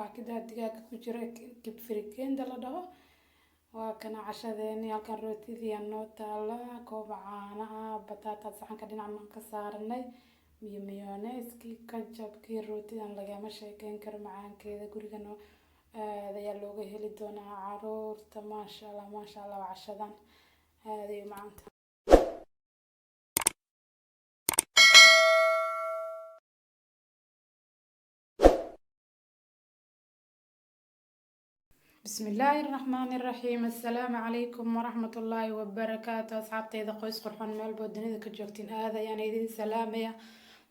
baakida digaaga ku jira kibfirikeenda la dhaho. waa kana cashadeeni halkan rootidii noo taala koob caano ah bataata saxanka dhinaca ka saarnay iyo mayonnaise-kii kajabkii rootidan lagama sheekeyn karo macaankeeda gurigan aad ayaa looga heli doonaa caruurta maasha Allah waa cashadan aad ay macaanta. بسم الله الرحمن الرحيم السلام عليكم ورحمة الله وبركاته أصحابتي إذا قويس قرحان مال بودني إذا كجوكتين هذا يعني إذا سلامية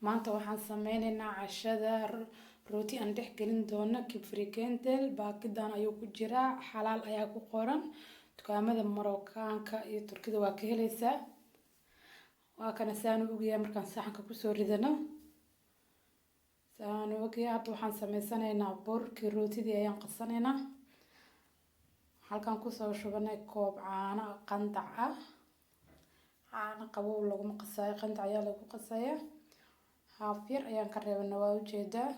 ما أنت وحن سمينا عشرة روتي أندح قلنا دونا كفريكنتل باكدان أيو كجرا حلال أياكو قرن تكامل المروكان كتركي دوا كهليسا وكان سانو بقي مركان ساحن كوسور ردنا سانو بقي عطو حن سمينا بور كروتي دي أيان قصنينا halkan kusoo shubanay koob caano qandac ah caano qabow lagu qasayo qandac ayaa lagu qasaya haaf yar ayaan ka reebnaa waa ujeedaa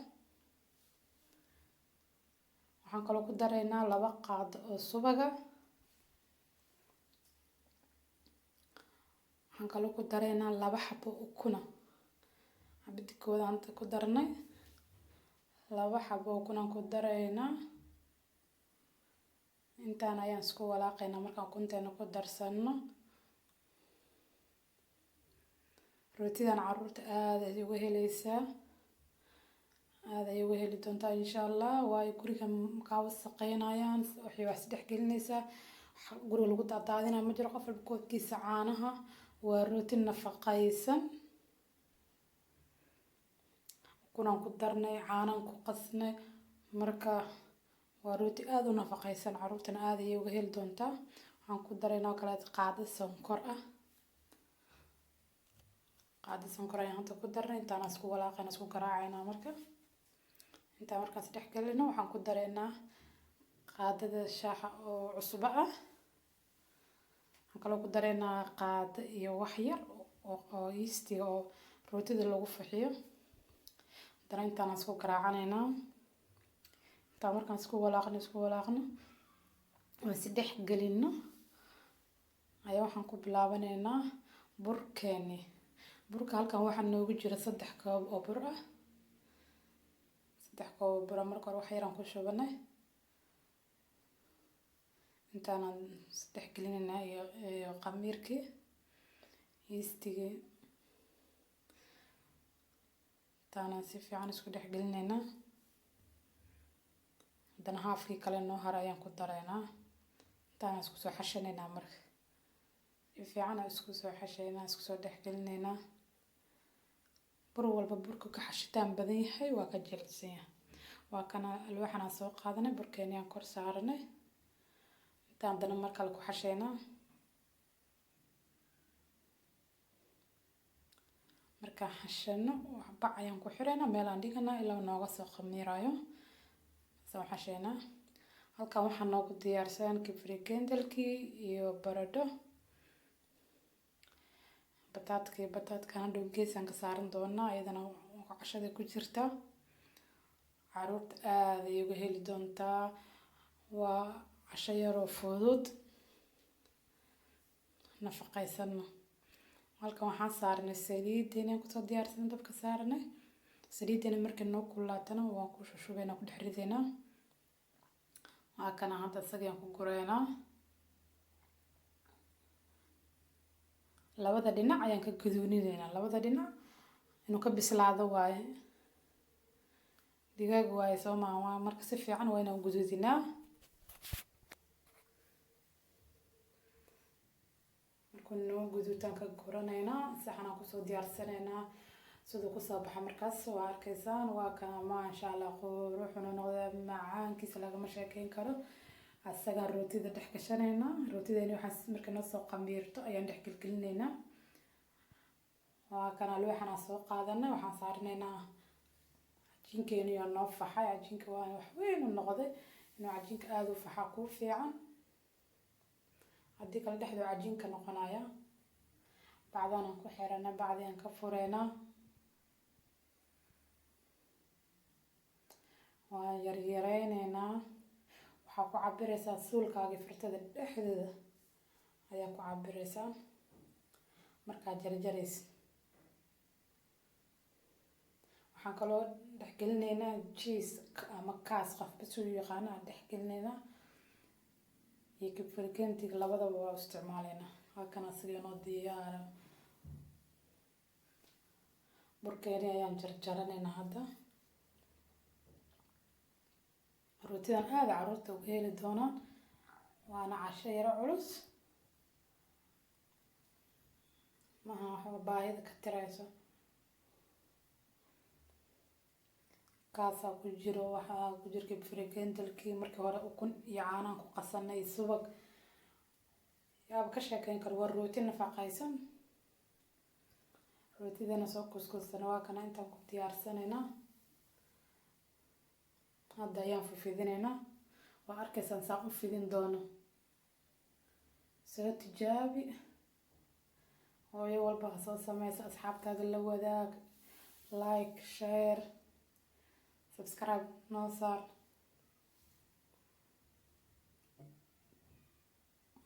waxaan kaloo ku dareynaa 2 qaado oo subaga waxaan kaloo ku dareynaa 2 xabo ukuna habidkooda anta ku darnay 2 xabo ukuna ku dareynaa intaan ayaan isku walaaqayna markaan kunteena ku darsano rootidan caruurta aad ay uga helaysaa aad ay uga heli doontaa insha Allah way guriga ka wasaqeynayaan waxay wax dhex gelinaysaa guriga lagu daadinayo ma jiro qof walba koobkiisa caanaha waa rooti nafaqaysan kunaan ku darnay caanan ku qasnay marka waa rooti aad u nafaqaysan caruurtana aad ay uga heli doontaa waxaan ku dareynaa kala qaado sonkor ah qaado sonkor ayaan inta ku darnay intaan isku walaaqayna isku garaacayna marka inta markaas dhex galino waxaan ku dareynaa qaadada shaaha oo cusub ah waxaan kaloo ku dareynaa qaado iyo wax yar oo yeastiga oo rootida lagu fixiyo dareen intaan isku garaacanayna markaan isku walaaqno oo si dhex galino ayaa waxaan ku bilaabaneynaa burkeeni burka halkan waxaa noogu jira 3 koob oo bur ah 3 koob bur marka hore wax yar aan ku shubanay intaan si dhex galinayna iyo qamiirkii yeastigii intaan si fiican isku dhex galinayna dan haafkii kale noo har ayaan ku dareynaa intaan isku soo xashanaynaa marka si fiican isku soo xashaynaa isku soo dhex galinaynaa bur walba burka ka xashitaan badan yahay waa ka jilicsan yahay waa kana alwaaxana soo qaadanay burkeena aan kor saaranay intaan dana mar kale ku xashaynaa marka xashano waxba ayaan ku xireynaa meel aan dhiganaa ilaa nooga soo khamiirayo soo xashayna halkan waxaan noogu diyaarsan kifrikendelkii iyo baradho bataadkana dhow geesan ka saaran doonaa iyadana cashada ku jirta caruurta aad ay uga heli doontaa waa casho yar oo fudud nafaqaysan halkan waxaan saarnay saliid inaan ku soo diyaarsan dabka saarnay saliidana markii noo kulaatana waan ku shushubayna ku dhex ridaynaa waa kana hadda isagaan ku gureynaa labada dhinac ayaan ka gaduuninayna labada dhinac inuu ka bislaado waaye digaag waaye soo maaha marka si fiican waa inaan guduudinaa markuu noo guduutaan ka guranaynaa saxanaan kusoo diyaarsanaynaa sidoo ku soo baxa markaas waa arkaysaan waa kana maasha Allah quruxna noqda macaankiisa lagama sheekeyn karo asaga rootida dhex gashanayna rootideena waxaan marka noo soo qamiirto ayaan dhex galgalineynaa waa kana alwaaxana soo qaadanay waxaan saarnaynaa cajiinkeena iyo noo faxay cajiinka waa wax weyn u noqday inuu cajiinka aad u faxa ku fiican haddii kala dhexdo cajiinka noqonaya bacdaan ku xirana bacdaan ka fureyna waan yaryareyneynaa. waxaa ku cabireysaa suulkaaga fartada dhexdeeda ayaa ku cabireysaa markaad jarjaraysid. waxaan kaloo dhexgelineynaa cheese ama kaas qofba suu yaqaano aan dhexgelineynaa iyo kibfargeentiga labadaba waa isticmaaleynaa. halkan asiga inoo diyaara. burkeeni ayaan jarjaraneynaa hadda. rootidan aada caruurta uga heli doonaan, waana casho yaro culus, maaha waxba baahida ka tirayso. kaasaa ku jiro, waxaa ku jira kibfargeentalkii markii hore ukun iyo caanaan ku qasanay subag. yaaba ka sheekeyn karo, waa rooti nafaqaysan. rootidana soo kuskuusana waa kana intaan ku diyaarsanaynaa. hadda ayaan fidinaynaa. waa arkaysaan saan u fidin doono. soo tijaabi. hooyo walba ha soo sameysa, asxaabtaada la wadaag. like, share, subscribe noo saar.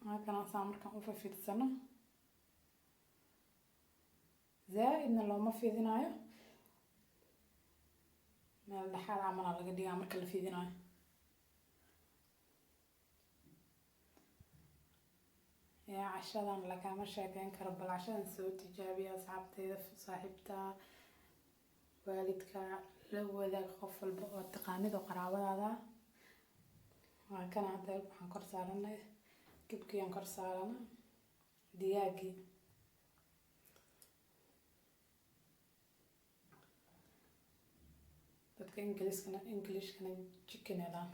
halkan asaan markaan u fidsano. zaaidna looma fidinaayo, meel dhexaad camal laga dhigaa marka la fidinaayo. yaa cashadan lagama sheekeyn karo, bal cashadan soo tijaabiya asxaabteeda, saaxiibta, waalidka la wadaag, qof walba oo taqaanido qaraabadaada. waa kana hadda waxaan kor saaranay kibkii aan kor saarana digaagii. dadka Englishkana chicken elaan,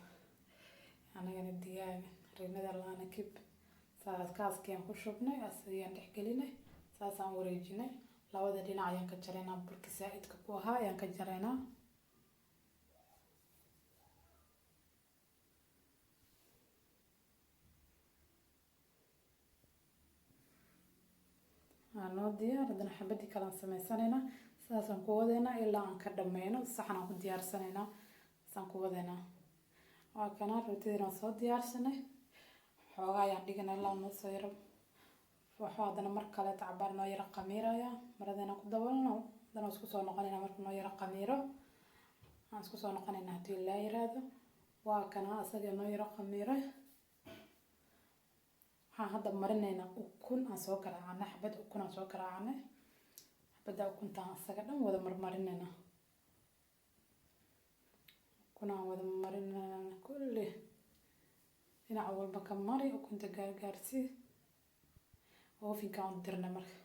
anagana digaag. reernada laana kib. kaaskii aan ku shubnay, asagiyaan dhexgelinay, saasaan wareejinay. labada dhinac ayaan ka jaraynaa, burki saaidka ku ahaa ayaan ka jaraynaa. noo diyaar. haddana xabadii kalaan sameysanaynaa. saasaan ku wadeynaa ilaa aan ka dhameyno. saxan aan ku diyaarsanaynaa, saasaan ku wadeynaa. waa kana rootidina soo diyaarsanay. xoogaa ayaan dhiganay ilaa noo soo yaro waxaa. haddana mar kale tacbaar noo yaro qamiiraya, maradayna ku dabalno. haddana isku soo noqonayna marka noo yaro qamiiro. aan isku soo noqonayna haddii la yiraahdo. waa kana asaga noo yaro qamiiro. waxaan hadda marinaynaa ukun aan soo garaacnay, xabad ukun aan soo garaacnay. xabada ukuntaan asaga dhan wada marmarinaynaa. ukunaan wada marinaynaa kulli dhinac walba ka mari. ukunta gaargaarsii. oofinkaan u dirnay marka.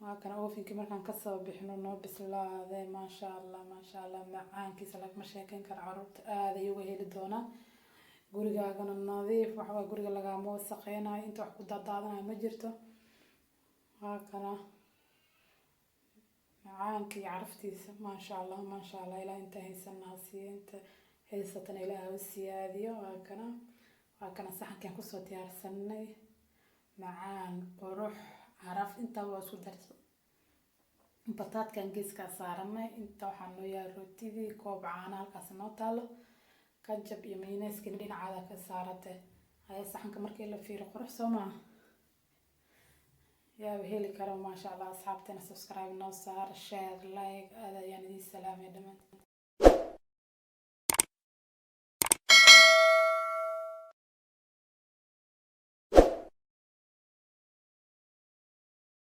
waa kana oofinkii markaan kasoo bixino noo bislaaday. maasha allah maasha allah, macaankiisa lagama sheekeyn karo. caruurta aada ay uga heli doonaan. gurigaagana nadiif, waxbaa guriga lagama wasaqeynayo, inta wax ku daadaadanayo ma jirto. waa kana macaanka iyo caraftiisa maasha allah maasha allah. ilaa inta haysanaa siiyo, inta haysatana ilaaha u siyaadiyo. waa kana saxankaan kusoo diyaarsanay. macaan, qurux, caraf, intaa waa isku darso. bataadkan geeskaa saaranay. inta waxaa noo yahay rootidii, koob caana halkaas noo taalo. kajab iyo mayonnaise-kina dhinacaada ka saaratay. ayaa saxanka markii la fiiro qurux soo maaha. yaaba heli karo. maasha allah. asxaabteena subscribe noo saar, share, like. aad ayaan idin salaamay dhammaan.